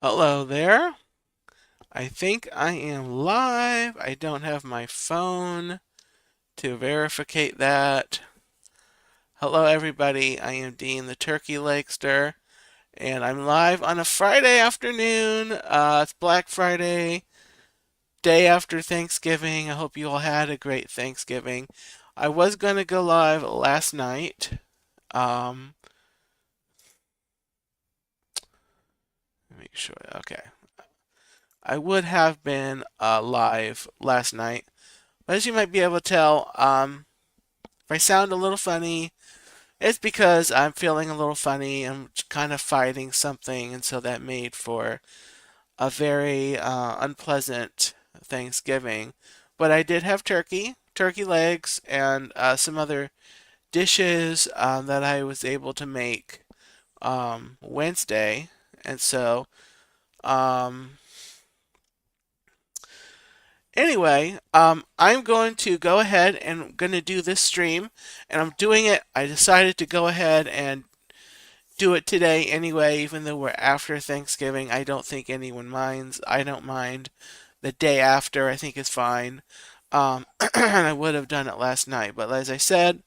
Hello there. I think I am live. I don't have my phone to verify that. Hello, everybody. I am Dean the Turkey Lakester, and I'm live on a Friday afternoon. It's Black Friday, day after Thanksgiving. I hope you all had a great Thanksgiving. I was going to go live last night. Um, Make sure. Okay. I would have been live last night. But as you might be able to tell, if I sound a little funny, it's because I'm feeling a little funny. I'm kind of fighting something, and so that made for a very unpleasant Thanksgiving. But I did have turkey legs, and some other dishes that I was able to make Wednesday. And so, um, anyway, I'm going to go ahead and going to do this stream, and I'm doing it. I decided to go ahead and do it today anyway, even though we're after Thanksgiving. I don't think anyone minds. I don't mind. The day after, I think is fine. And I would have done it last night, but as I said,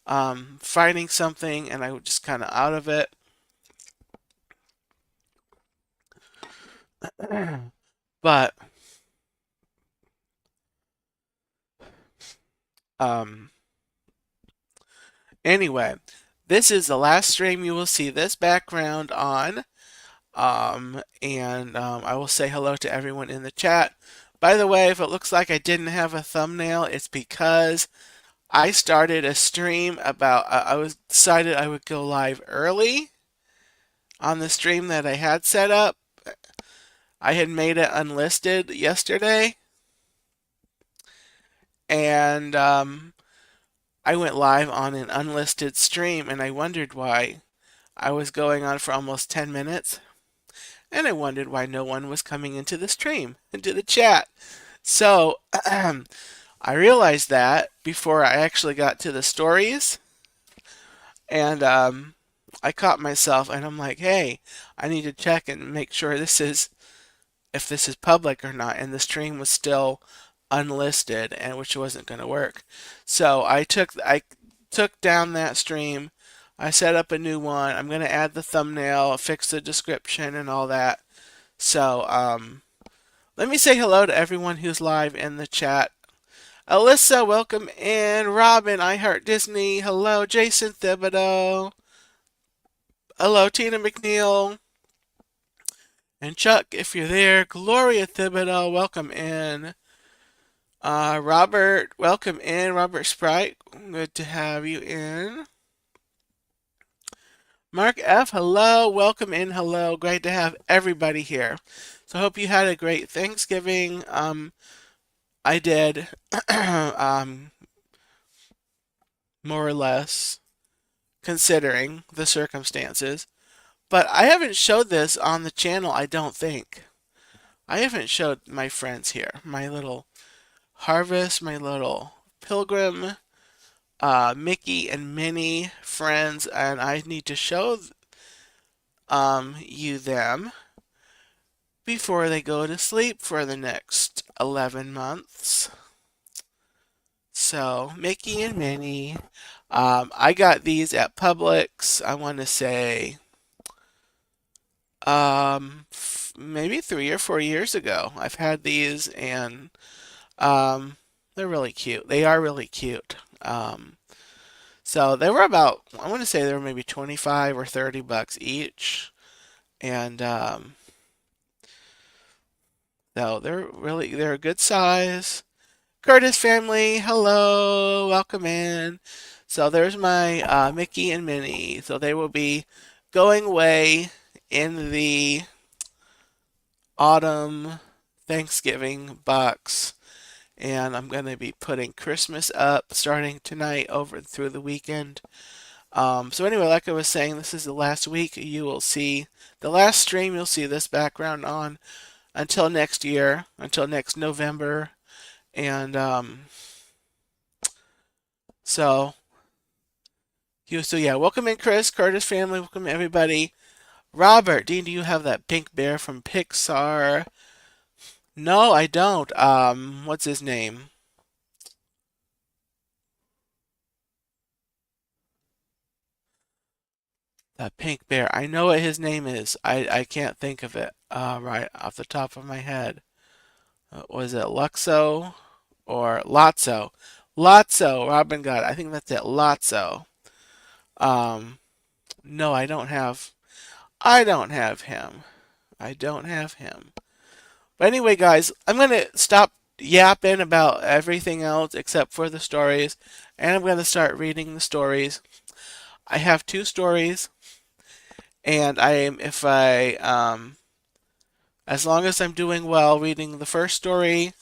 fighting something, and I was just kind of out of it. But um, anyway, this is the last stream you will see this background on. I will say hello to everyone in the chat. By the way, if it looks like I didn't have a thumbnail, it's because I started a stream about, I was decided I would go live early on the stream that I had set up. I had made it unlisted yesterday, and I went live on an unlisted stream, and I wondered why I was going on for almost 10 minutes. And I wondered why no one was coming into the stream, into the chat. So I realized that before I actually got to the stories, and I caught myself, and I'm like, hey, I need to check and make sure this is if this is public or not. And the stream was still unlisted, and which wasn't going to work. So I took down that stream. I set up a new one. I'm going to add the thumbnail, fix the description, and all that. So, let me say hello to everyone who's live in the chat. Alyssa, welcome in. Robin, I Heart Disney. Hello, Jason Thibodeau. Hello, Tina McNeil. And Chuck, if you're there. Gloria Thibodeau, welcome in. Robert, welcome in. Robert Sprite, good to have you in. Mark F, hello. Welcome in. Hello. Great to have everybody here. So I hope you had a great Thanksgiving. I did. um, More or less, considering the circumstances. But I haven't showed this on the channel, I don't think. I haven't showed my friends here, my little harvest, my little pilgrim, Mickey and Minnie friends, and I need to show you them before they go to sleep for the next 11 months. So, Mickey and Minnie. I got these at Publix, I want to say, maybe 3 or 4 years ago. I've had these, and um, they're really cute. They are really cute. So they were about, I want to say they were maybe 25 or 30 bucks each. And so they're a good size. Curtis family, hello, welcome in. So there's my Mickey and Minnie. So they will be going away in the autumn Thanksgiving box. And I'm going to be putting Christmas up starting tonight over through the weekend. So anyway, like I was saying, this is the last week. You will see the last stream. You'll see this background on until next year, until next November. And so yeah, welcome in Chris, Curtis family, welcome everybody. Robert, Dean, do you have that pink bear from Pixar? No, I don't. What's his name? That pink bear. I know what his name is. I can't think of it right off the top of my head. Was it Luxo or Lotso? Lotso, Robin God. I think that's it. Lotso. Um, no, I don't have. I don't have him. I don't have him. But anyway, guys, I'm gonna stop yapping about everything else except for the stories, and I'm gonna start reading the stories. I have two stories, and I am if I as long as I'm doing well reading the first story,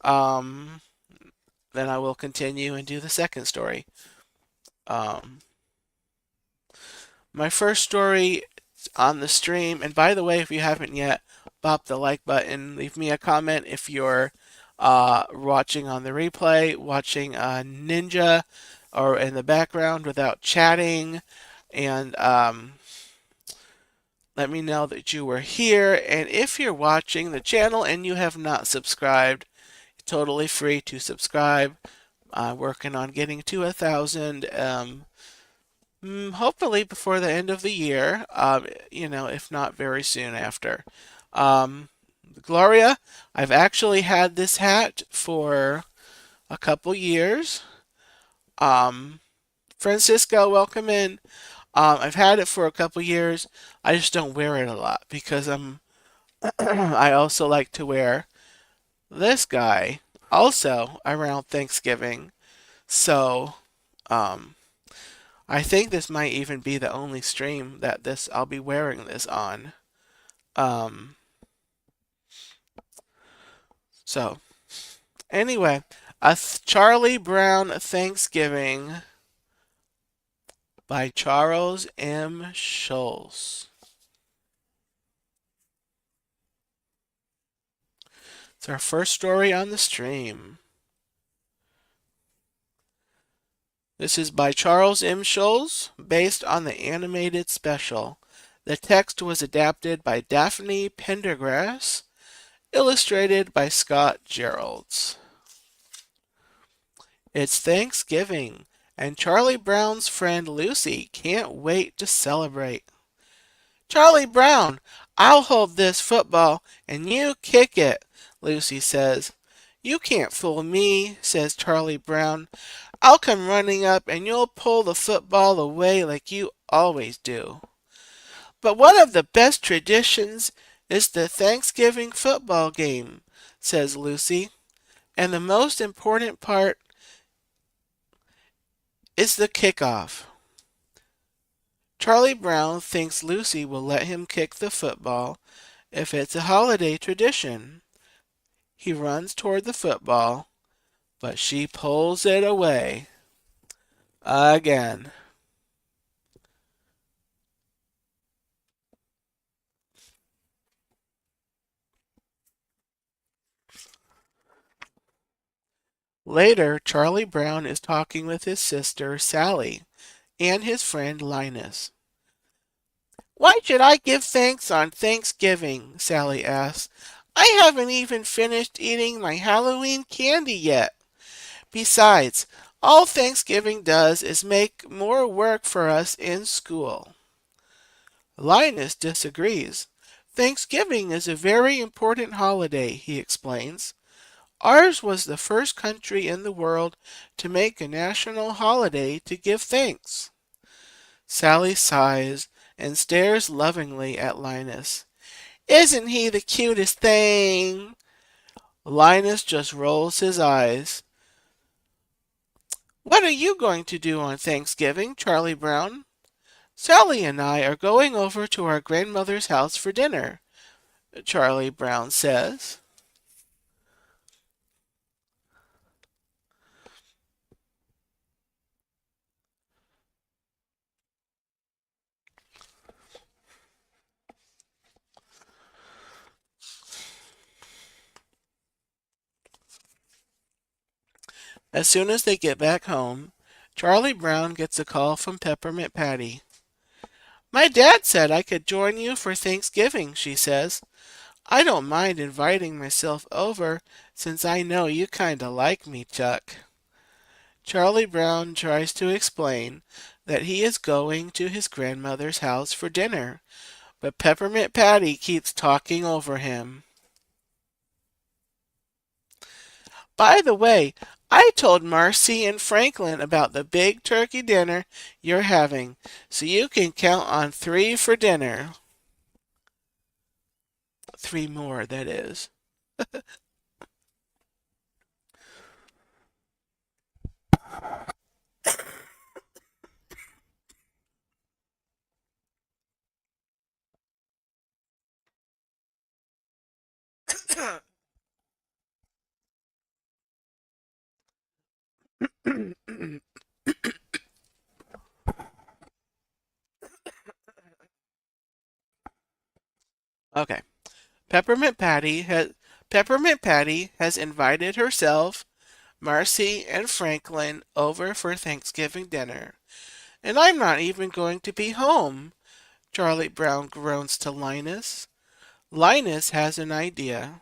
um, then I will continue and do the second story. Um, my first story on the stream, and by the way, if you haven't yet, bop the like button, leave me a comment if you're watching on the replay, watching Ninja, or in the background without chatting, and let me know that you were here. And if you're watching the channel and you have not subscribed, totally free to subscribe. Working on getting to 1,000. Hopefully before the end of the year. If not very soon after. Um, Gloria, I've actually had this hat for a couple years. Um, Francisco, welcome in. I've had it for a couple years. I just don't wear it a lot because I also like to wear this guy also around Thanksgiving. So, um, I think this might even be the only stream that this I'll be wearing this on. Um, so anyway, Charlie Brown Thanksgiving by Charles M. Schulz. It's our first story on the stream. This is by Charles M. Schulz, based on the animated special. The text was adapted by Daphne Pendergrass, illustrated by Scott Geralds. It's Thanksgiving, and Charlie Brown's friend Lucy can't wait to celebrate. Charlie Brown, I'll hold this football and you kick it, Lucy says. You can't fool me, says Charlie Brown. I'll come running up and you'll pull the football away like you always do. But one of the best traditions is the Thanksgiving football game, says Lucy. And the most important part is the kickoff. Charlie Brown thinks Lucy will let him kick the football if it's a holiday tradition. He runs toward the football, but she pulls it away again. Later, Charlie Brown is talking with his sister Sally and his friend Linus. Why should I give thanks on Thanksgiving? Sally asks. I haven't even finished eating my Halloween candy yet. Besides, all Thanksgiving does is make more work for us in school. Linus disagrees. Thanksgiving is a very important holiday, he explains. Ours was the first country in the world to make a national holiday to give thanks. Sally sighs and stares lovingly at Linus. Isn't he the cutest thing? Linus just rolls his eyes. What are you going to do on Thanksgiving, Charlie Brown? Sally and I are going over to our grandmother's house for dinner, Charlie Brown says. As soon as they get back home, Charlie Brown gets a call from Peppermint Patty. My dad said I could join you for Thanksgiving, she says. I don't mind inviting myself over since I know you kinda like me, Chuck. Charlie Brown tries to explain that he is going to his grandmother's house for dinner, but Peppermint Patty keeps talking over him. By the way, I told Marcy and Franklin about the big turkey dinner you're having, so you can count on 3 for dinner. 3 more, that is. Okay. Peppermint Patty has Peppermint Patty has invited herself, Marcy, and Franklin over for Thanksgiving dinner. And I'm not even going to be home, Charlie Brown groans to Linus. Linus has an idea.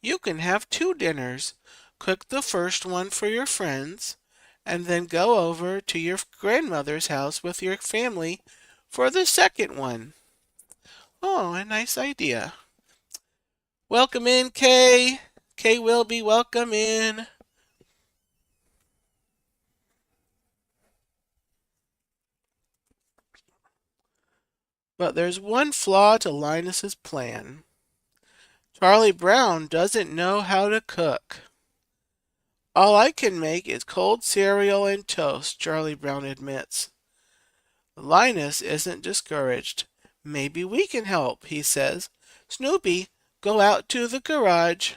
You can have 2 dinners. Cook the first one for your friends, and then go over to your grandmother's house with your family for the second one. Oh, a nice idea. Welcome in, Kay. Kay Wilby, welcome in. But there's one flaw to Linus's plan. Charlie Brown doesn't know how to cook. All I can make is cold cereal and toast, Charlie Brown admits. Linus isn't discouraged. Maybe we can help, he says. Snoopy, go out to the garage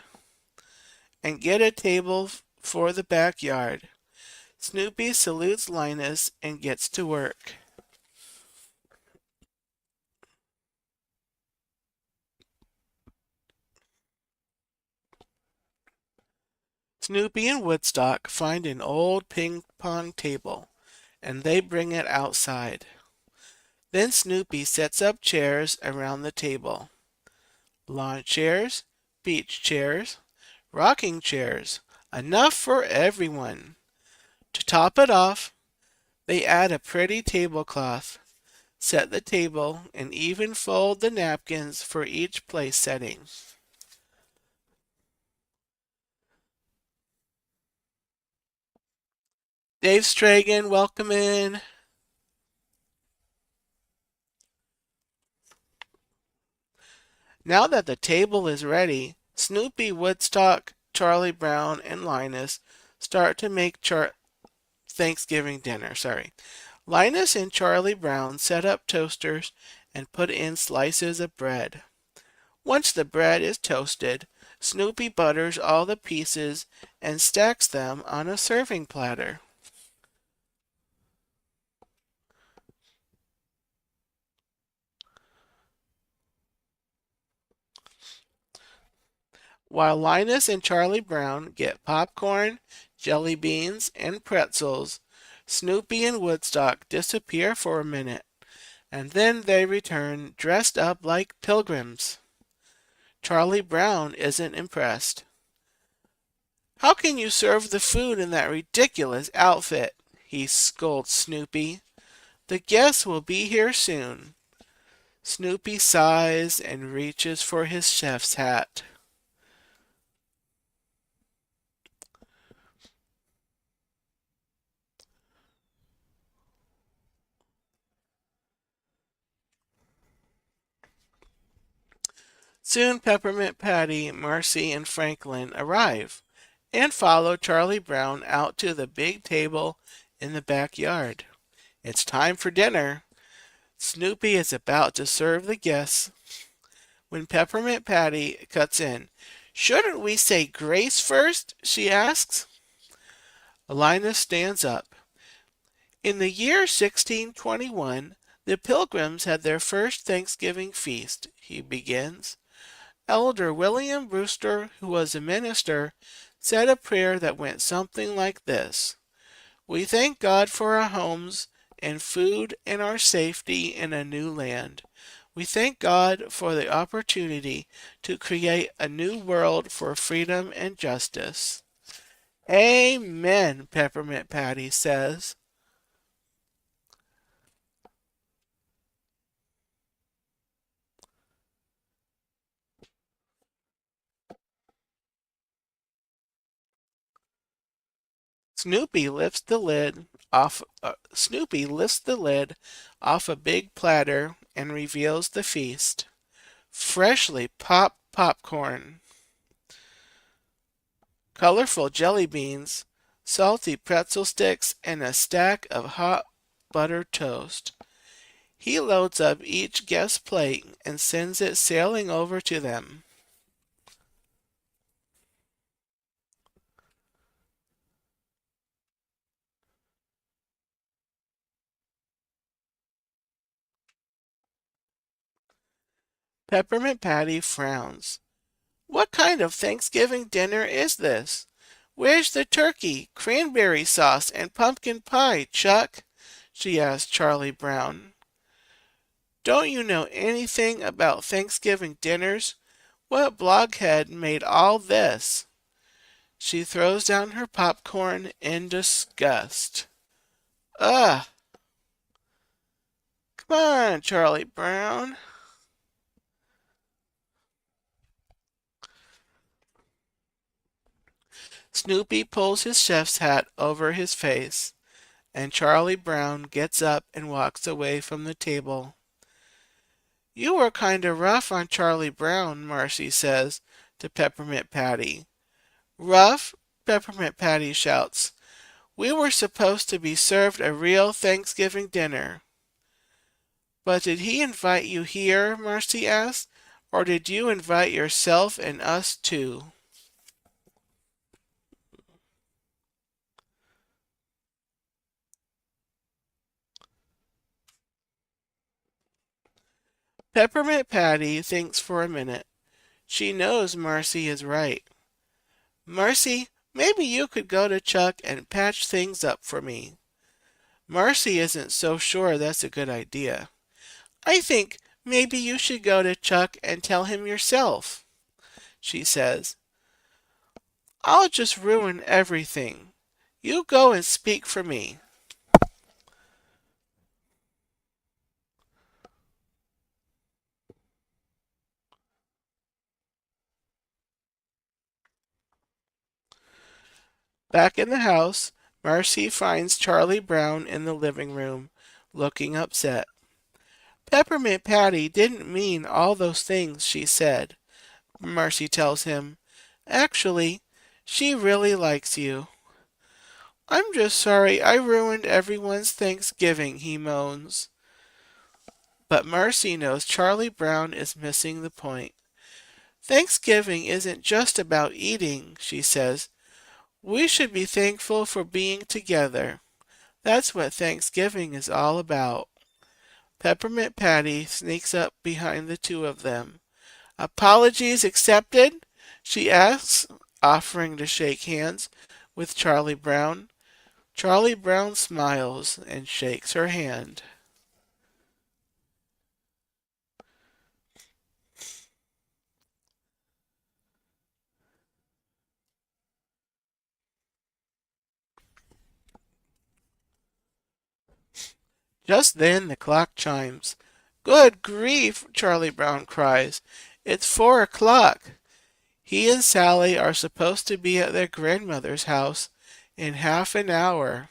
and get a table for the backyard. Snoopy salutes Linus and gets to work. Snoopy and Woodstock find an old ping pong table, and they bring it outside. Then Snoopy sets up chairs around the table. Lawn chairs, beach chairs, rocking chairs, enough for everyone. To top it off, they add a pretty tablecloth, set the table, and even fold the napkins for each place setting. Dave Stragan, welcome in. Now that the table is ready, Snoopy, Woodstock, Charlie Brown, and Linus start to make Thanksgiving dinner. Linus and Charlie Brown set up toasters and put in slices of bread. Once the bread is toasted, Snoopy butters all the pieces and stacks them on a serving platter. While Linus and Charlie Brown get popcorn, jelly beans, and pretzels, Snoopy and Woodstock disappear for a minute, and then they return dressed up like pilgrims. Charlie Brown isn't impressed. How can you serve the food in that ridiculous outfit? He scolds Snoopy. The guests will be here soon. Snoopy sighs and reaches for his chef's hat. Soon Peppermint Patty, Marcy, and Franklin arrive and follow Charlie Brown out to the big table in the backyard. It's time for dinner. Snoopy is about to serve the guests when Peppermint Patty cuts in. Shouldn't we say grace first? She asks. Linus stands up. In the year 1621, the Pilgrims had their first Thanksgiving feast, he begins. Elder William Brewster, who was a minister, said a prayer that went something like this: We thank God for our homes and food and our safety in a new land. We thank God for the opportunity to create a new world for freedom and justice. Amen, Peppermint Patty says. Snoopy lifts the lid off a big platter and reveals the feast. Freshly popped popcorn, colorful jelly beans, salty pretzel sticks, and a stack of hot buttered toast. He loads up each guest's plate and sends it sailing over to them. Peppermint Patty frowns. What kind of Thanksgiving dinner is this? Where's the turkey, cranberry sauce, and pumpkin pie, Chuck? She asked Charlie Brown. Don't you know anything about Thanksgiving dinners? What blockhead made all this? She throws down her popcorn in disgust. Ugh! Come on, Charlie Brown. Snoopy pulls his chef's hat over his face, and Charlie Brown gets up and walks away from the table. You were kind of rough on Charlie Brown, Marcy says to Peppermint Patty. Rough? Peppermint Patty shouts. We were supposed to be served a real Thanksgiving dinner. But did he invite you here? Marcy asked. Or did you invite yourself and us too? Peppermint Patty thinks for a minute. She knows Marcy is right. Marcy, maybe you could go to Chuck and patch things up for me. Marcy isn't so sure that's a good idea. I think maybe you should go to Chuck and tell him yourself, she says. I'll just ruin everything. You go and speak for me. Back in the house, Marcy finds Charlie Brown in the living room, looking upset. Peppermint Patty didn't mean all those things she said, Marcy tells him. Actually, she really likes you. I'm just sorry I ruined everyone's Thanksgiving, he moans. But Marcy knows Charlie Brown is missing the point. Thanksgiving isn't just about eating, she says. We should be thankful for being together. That's what Thanksgiving is all about. Peppermint Patty sneaks up behind the two of them. Apologies accepted? She asks, offering to shake hands with Charlie Brown. Charlie Brown smiles and shakes her hand. Just then the clock chimes. Good grief, Charlie Brown cries. It's 4 o'clock. He and Sally are supposed to be at their grandmother's house in half an hour.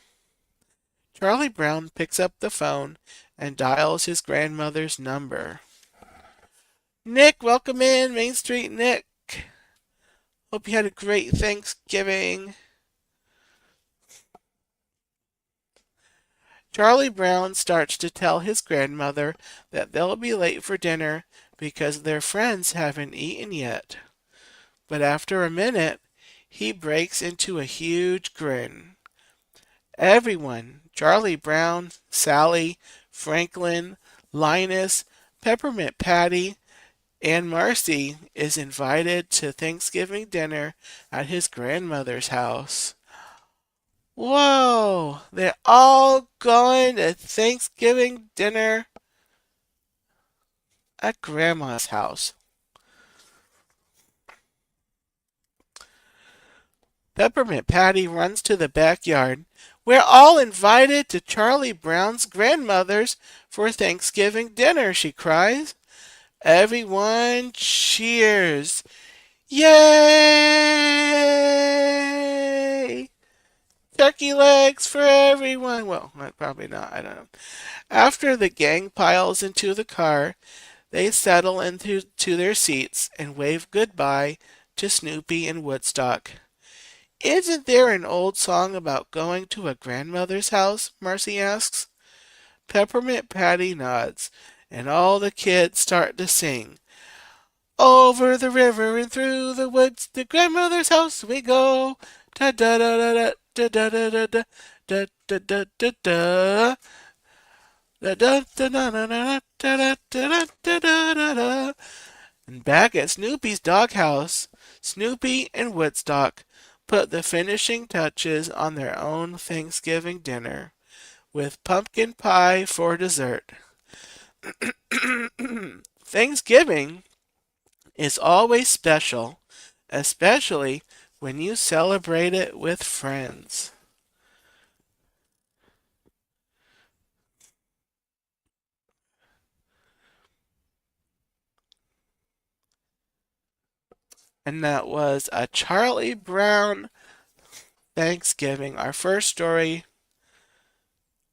Charlie Brown picks up the phone and dials his grandmother's number. Nick, welcome in, Main Street Nick. Hope you had a great Thanksgiving. Charlie Brown starts to tell his grandmother that they'll be late for dinner because their friends haven't eaten yet. But after a minute, he breaks into a huge grin. Everyone, Charlie Brown, Sally, Franklin, Linus, Peppermint Patty, and Marcy, is invited to Thanksgiving dinner at his grandmother's house. Whoa, they're all going to Thanksgiving dinner at Grandma's house. Peppermint Patty runs to the backyard. We're all invited to Charlie Brown's grandmother's for Thanksgiving dinner, she cries. Everyone cheers. Yay! Turkey legs for everyone. Well, probably not. I don't know. After the gang piles into the car, they settle into their seats and wave goodbye to Snoopy and Woodstock. Isn't there an old song about going to a grandmother's house? Marcy asks. Peppermint Patty nods, and all the kids start to sing. Over the river and through the woods, to grandmother's house we go. Da da da da da da da da da da da da da da. Da da da da da da da da da da da. And back at Snoopy's doghouse, Snoopy and Woodstock put the finishing touches on their own Thanksgiving dinner with pumpkin pie for dessert. Thanksgiving is always special, especially when you celebrate it with friends. And that was a Charlie Brown Thanksgiving, our first story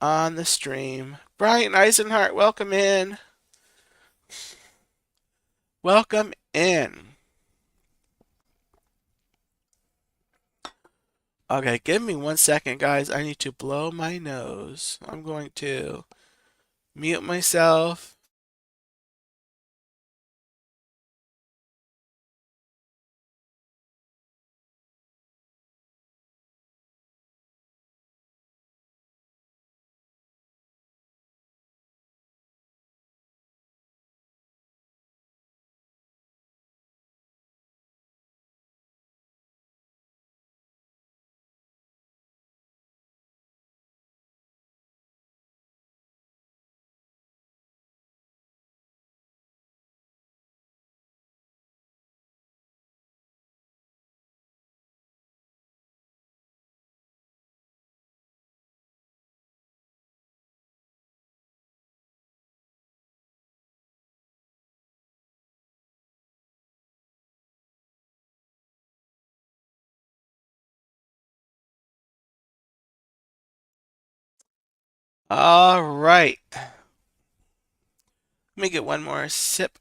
on the stream. Brian Eisenhart, welcome in. Welcome in. Okay, give me 1 second, guys. I need to blow my nose. I'm going to mute myself. All right. Let me get one more sip.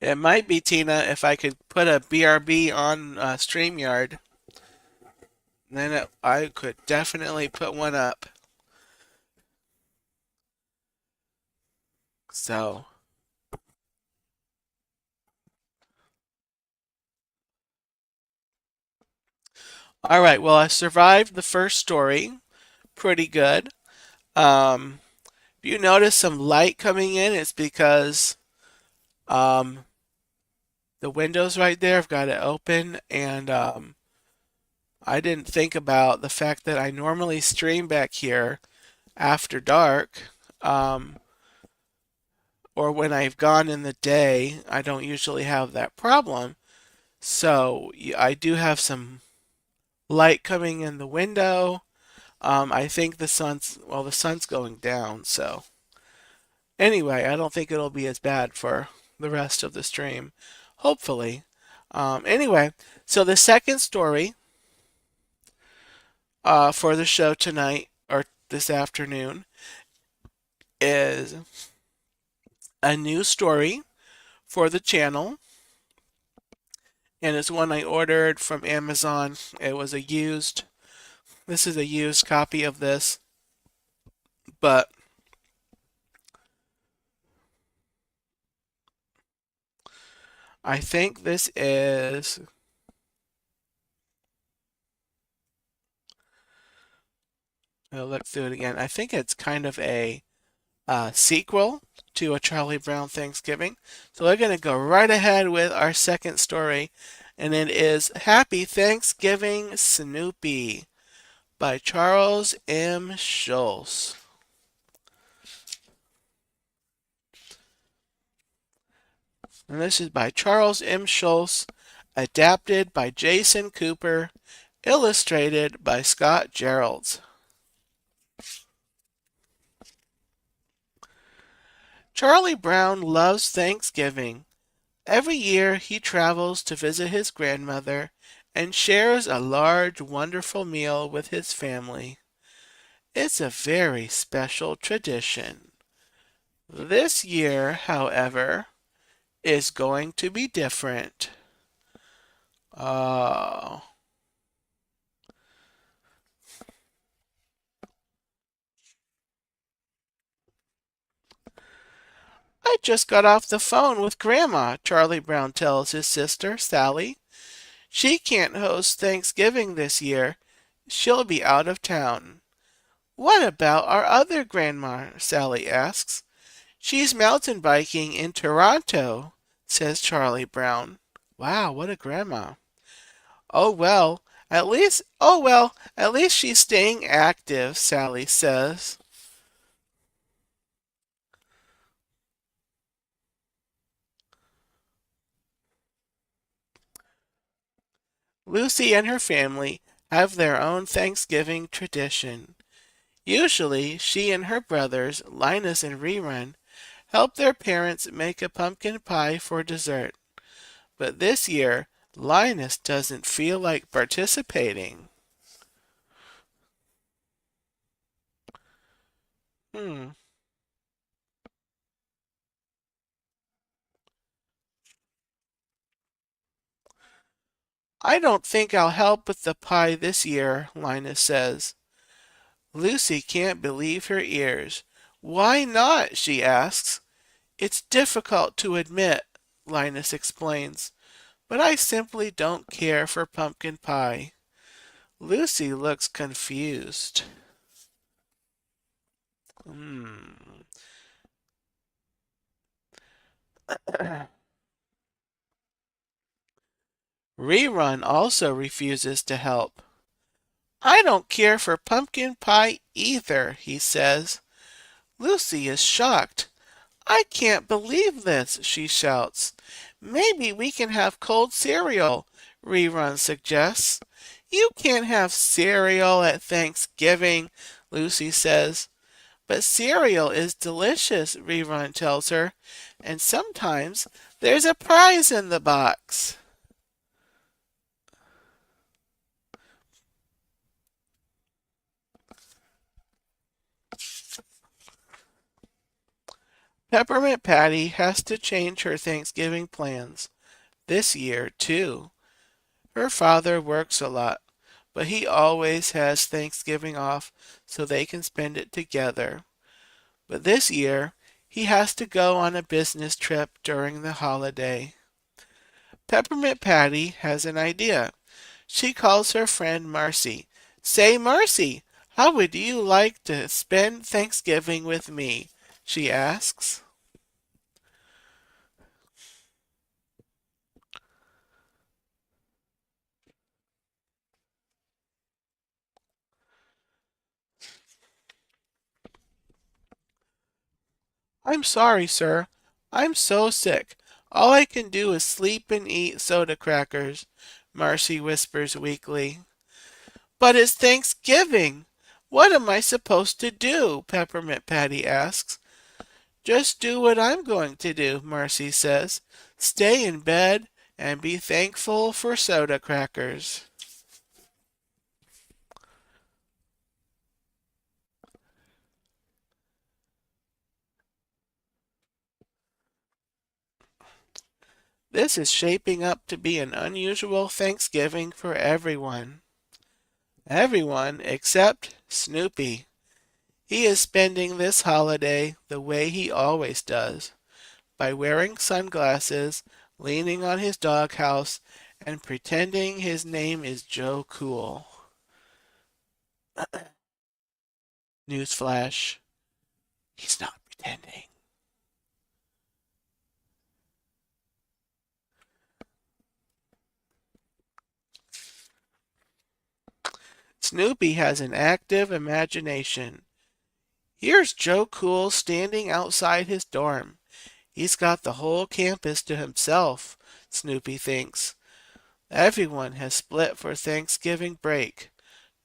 It might be, Tina, if I could put a BRB on StreamYard, then I could definitely put one up. So, all right. Well, I survived the first story. Pretty good. If you notice some light coming in, it's because um, the window's right there. I've got it open, and I didn't think about the fact that I normally stream back here after dark, um, or when I've gone in the day. I don't usually have that problem. So I do have some light coming in the window. I think the sun's going down. So anyway, I don't think it'll be as bad for the rest of the stream. Hopefully. Anyway, so the second story for the show tonight or this afternoon is a new story for the channel, and it's one I ordered from Amazon. It was a used, this is a used copy of this, but I think this is, I'll look through it again. I think it's kind of a sequel to A Charlie Brown Thanksgiving. So we're going to go right ahead with our second story, and it is Happy Thanksgiving, Snoopy by Charles M. Schulz. And this is by Charles M. Schulz, adapted by Jason Cooper, illustrated by Scott Geralds. Charlie Brown loves Thanksgiving. Every year he travels to visit his grandmother and shares a large, wonderful meal with his family. It's a very special tradition. This year, however, is going to be different. Oh. I just got off the phone with Grandma, Charlie Brown tells his sister, Sally. She can't host Thanksgiving this year. She'll be out of town. What about our other grandma? Sally asks. She's mountain biking in Toronto, says Charlie Brown. Wow, what a grandma. At least she's staying active, Sally says. Lucy and her family have their own Thanksgiving tradition. Usually, she and her brothers, Linus and Rerun, help their parents make a pumpkin pie for dessert. But this year, Linus doesn't feel like participating. Hmm, I don't think I'll help with the pie this year, Linus says. Lucy can't believe her ears. Why not? She asks. It's difficult to admit, Linus explains, but I simply don't care for pumpkin pie. Lucy looks confused. Hmm. Rerun also refuses to help. I don't care for pumpkin pie either, he says. Lucy is shocked. I can't believe this, she shouts. Maybe we can have cold cereal, Rerun suggests. You can't have cereal at Thanksgiving, Lucy says. But cereal is delicious, Rerun tells her, and sometimes there's a prize in the box. Peppermint Patty has to change her Thanksgiving plans this year, too. Her father works a lot, but he always has Thanksgiving off so they can spend it together. But this year, he has to go on a business trip during the holiday. Peppermint Patty has an idea. She calls her friend Marcy. Say, Marcy, how would you like to spend Thanksgiving with me? She asks. I'm sorry, sir. I'm so sick. All I can do is sleep and eat soda crackers, Marcy whispers weakly. But it's Thanksgiving. What am I supposed to do? Peppermint Patty asks. Just do what I'm going to do, Marcy says. Stay in bed and be thankful for soda crackers. This is shaping up to be an unusual Thanksgiving for everyone. Everyone except Snoopy. He is spending this holiday the way he always does, by wearing sunglasses, leaning on his doghouse, and pretending his name is Joe Cool. Newsflash, he's not pretending. Snoopy has an active imagination. Here's Joe Cool standing outside his dorm. He's got the whole campus to himself, Snoopy thinks. Everyone has split for Thanksgiving break.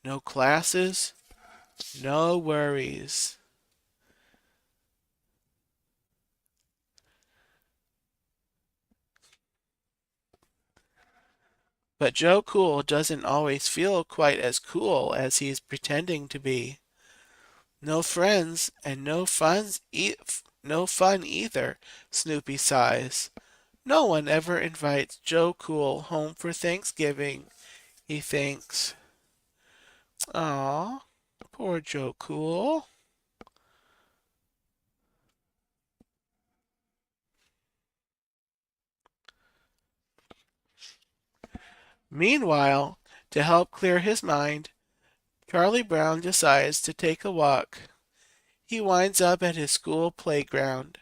No classes, no worries. But Joe Cool doesn't always feel quite as cool as he's pretending to be. No friends and no fun either, Snoopy sighs. No one ever invites Joe Cool home for Thanksgiving, he thinks. Aw, poor Joe Cool. Meanwhile, to help clear his mind, Charlie Brown decides to take a walk. He winds up at his school playground.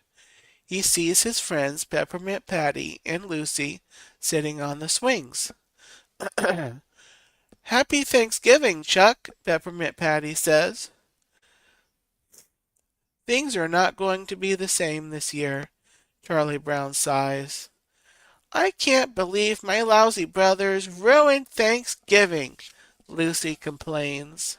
He sees his friends Peppermint Patty and Lucy sitting on the swings. Happy Thanksgiving, Chuck, Peppermint Patty says. Things are not going to be the same this year, Charlie Brown sighs. I can't believe my lousy brothers ruined Thanksgiving, Lucy complains.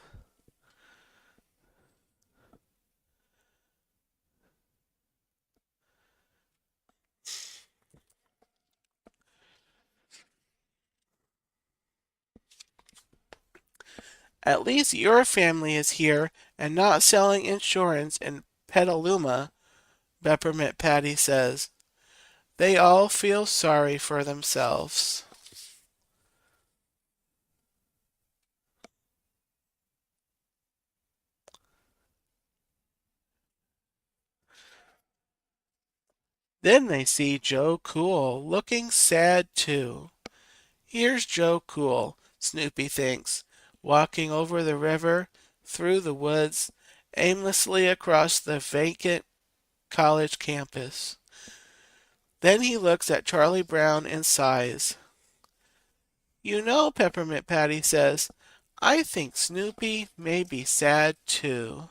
At least your family is here and not selling insurance in Petaluma, Peppermint Patty says. They all feel sorry for themselves. Then they see Joe Cool looking sad too. Here's Joe Cool, Snoopy thinks, walking over the river, through the woods, aimlessly across the vacant college campus. Then he looks at Charlie Brown and sighs. You know, Peppermint Patty says, I think Snoopy may be sad too.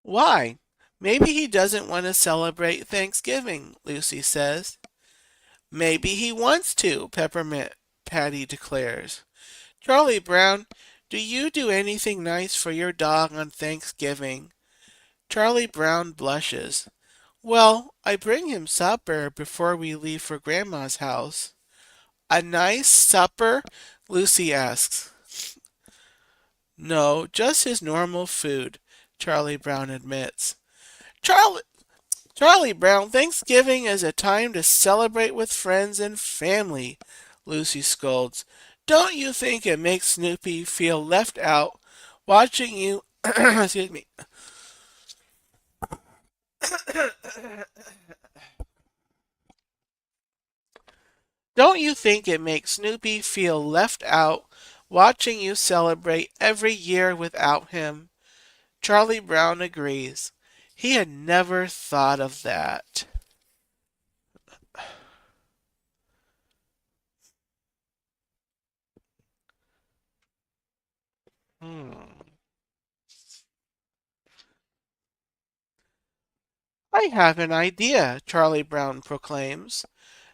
Why? Maybe he doesn't want to celebrate Thanksgiving, Lucy says. Maybe he wants to, Peppermint Patty declares. Charlie Brown, do you do anything nice for your dog on Thanksgiving? Charlie Brown blushes. Well, I bring him supper before we leave for Grandma's house. A nice supper? Lucy asks. No, just his normal food, Charlie Brown admits. Charlie, Charlie Brown, Thanksgiving is a time to celebrate with friends and family, Lucy scolds. Don't you think it makes Snoopy feel left out watching you excuse me. Don't you think it makes Snoopy feel left out watching you celebrate every year without him? Charlie Brown agrees. He had never thought of that. Hmm. I have an idea, Charlie Brown proclaims.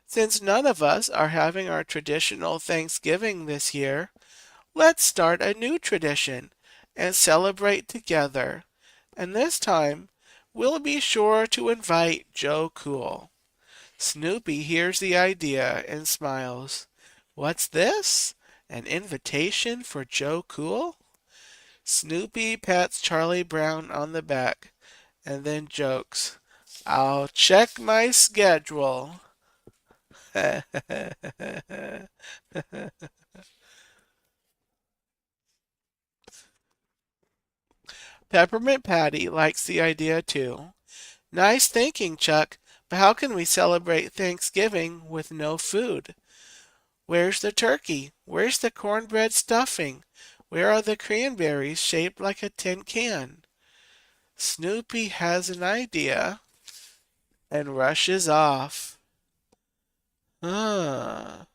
Since none of us are having our traditional Thanksgiving this year, let's start a new tradition and celebrate together. And this time, we'll be sure to invite Joe Cool. Snoopy hears the idea and smiles. What's this? An invitation for Joe Cool? Snoopy pats Charlie Brown on the back and then jokes, I'll check my schedule. Peppermint Patty likes the idea too. Nice thinking, Chuck, But how can we celebrate Thanksgiving with no food? Where's the turkey? Where's the cornbread stuffing? Where are the cranberries shaped like a tin can? Snoopy has an idea and rushes off. Huh.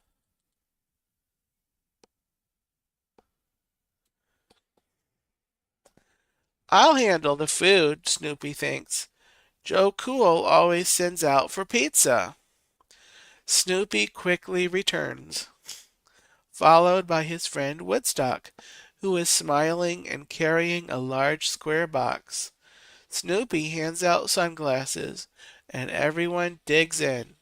I'll handle the food, Snoopy thinks. Joe Cool always sends out for pizza. Snoopy quickly returns, followed by his friend Woodstock, who is smiling and carrying a large square box. Snoopy hands out sunglasses, and everyone digs in.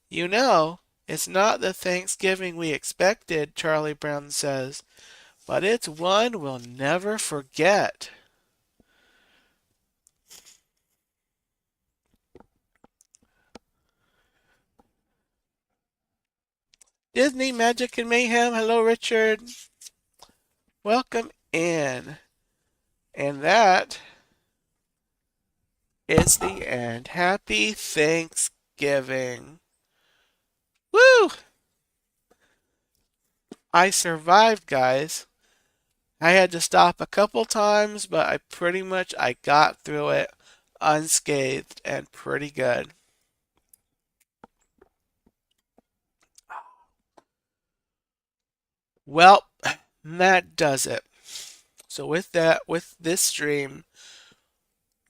You know, it's not the Thanksgiving we expected, Charlie Brown says, but it's one we'll never forget. Disney Magic and Mayhem. Hello, Richard. Welcome in. And that is the end. Happy Thanksgiving. Woo! I survived, guys. I had to stop a couple times, but I got through it unscathed and pretty good. Well, that does it. So with that, with this stream,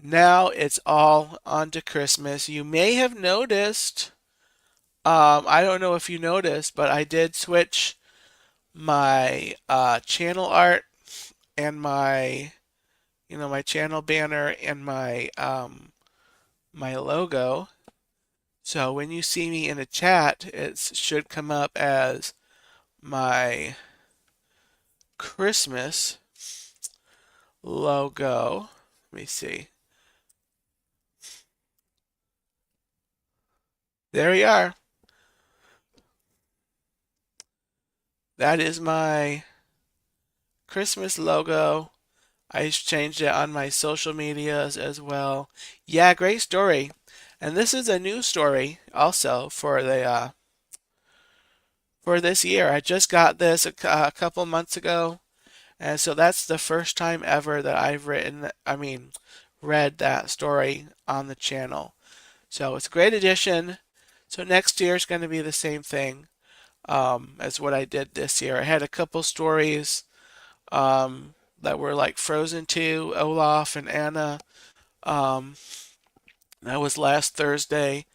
now it's all on to Christmas. You may have noticed, I don't know if you noticed, but I did switch my channel art and my channel banner and my logo. So when you see me in a chat, it should come up as my Christmas logo. Let me see. There we are. That is my Christmas logo. I changed it on my social medias as well. Yeah, great story. And this is a new story also for this year. I just got this a couple months ago, and so that's the first time ever that read that story on the channel. So it's a great addition. So next year is going to be the same thing as what I did this year. I had a couple stories that were like Frozen 2, Olaf and Anna. Um, that was last Thursday.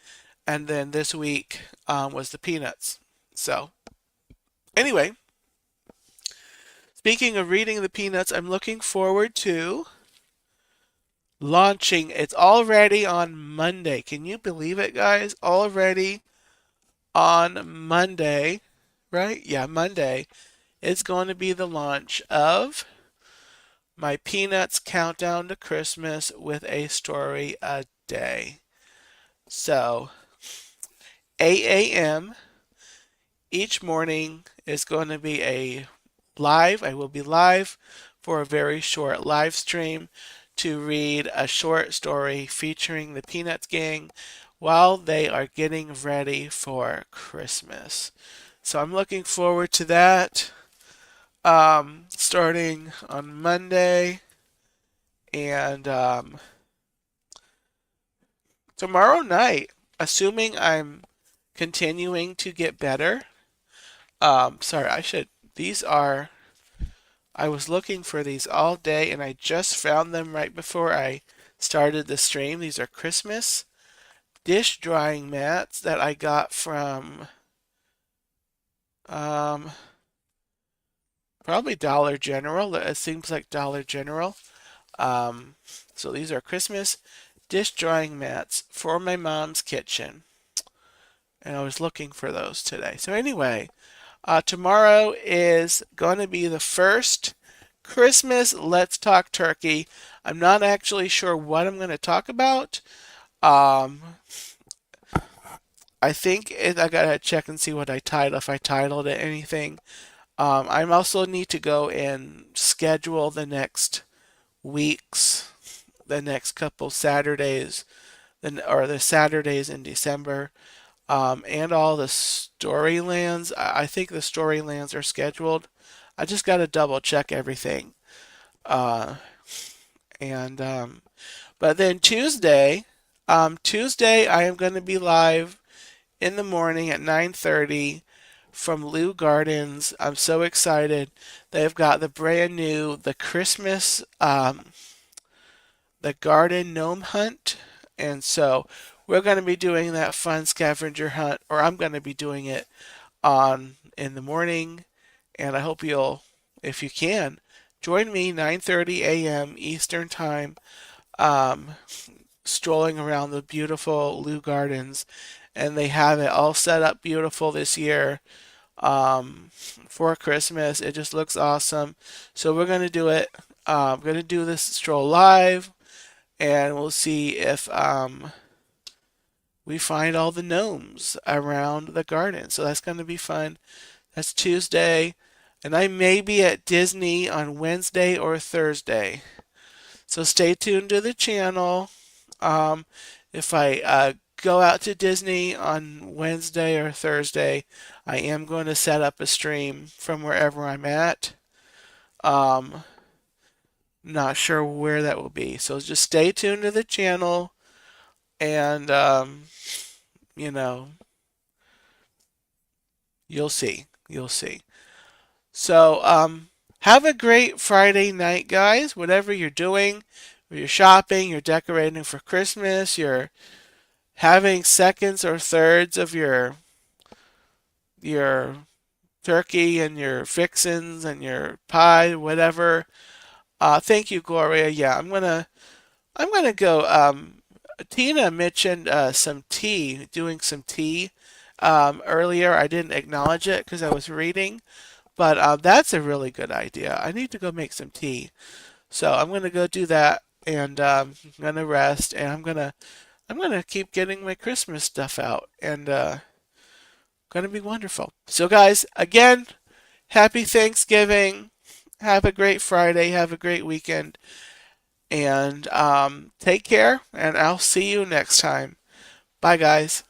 And then this week was the Peanuts. So, anyway, speaking of reading the Peanuts, I'm looking forward to launching. It's already on Monday. Can you believe it, guys? Already on Monday, right? Yeah, Monday. It's going to be the launch of my Peanuts Countdown to Christmas with a story a day. So, 8 a.m. each morning is going to be a live. I will be live for a very short live stream to read a short story featuring the Peanuts gang while they are getting ready for Christmas. So I'm looking forward to that. Starting on Monday and tomorrow night, assuming I'm continuing to get better. Sorry, these are, I was looking for these all day and I just found them right before I started the stream. These are Christmas dish drying mats that I got from um, probably Dollar General. It seems like Dollar General. Um, so these are Christmas dish drying mats for my mom's kitchen. And I was looking for those today. So anyway, tomorrow is going to be the first Christmas Let's Talk Turkey. I'm not actually sure what I'm going to talk about. Um, I gotta check and see what I titled, if I titled it anything. I also need to go and schedule the next weeks, the next couple Saturdays the Saturdays in December, and all the Storylands. I think the Storylands are scheduled. I just got to double check everything. Uh, and But then Tuesday I am going to be live in the morning at 9:30 from Lou Gardens. I'm so excited. They've got the brand new the Christmas the garden gnome hunt, and so we're going to be doing that fun scavenger hunt, or I'm going to be doing it on in the morning, and I hope you'll, if you can, join me 9:30 a.m. Eastern Time, um, strolling around the beautiful Lou Gardens, and they have it all set up beautiful this year for Christmas. It just looks awesome. So we're gonna do it. We're gonna do this stroll live, and we'll see if we find all the gnomes around the garden. So that's gonna be fun. That's Tuesday, and I may be at Disney on Wednesday or Thursday. So stay tuned to the channel. Um, if I go out to Disney on Wednesday or Thursday, I am going to set up a stream from wherever I'm at. Um, Not sure where that will be. So just stay tuned to the channel, and you know, you'll see. You'll see. So have a great Friday night, guys. Whatever you're doing, you're shopping, you're decorating for Christmas, you're having seconds or thirds of your turkey and your fixins and your pie, whatever. Thank you, Gloria. Yeah, I'm gonna go. Tina mentioned some tea, doing some tea earlier. I didn't acknowledge it because I was reading, but that's a really good idea. I need to go make some tea, so I'm gonna go do that, and I'm gonna rest, and I'm gonna keep getting my Christmas stuff out, and gonna be wonderful. So, guys, again, happy Thanksgiving. Have a great Friday. Have a great weekend. And take care, and I'll see you next time. Bye, guys.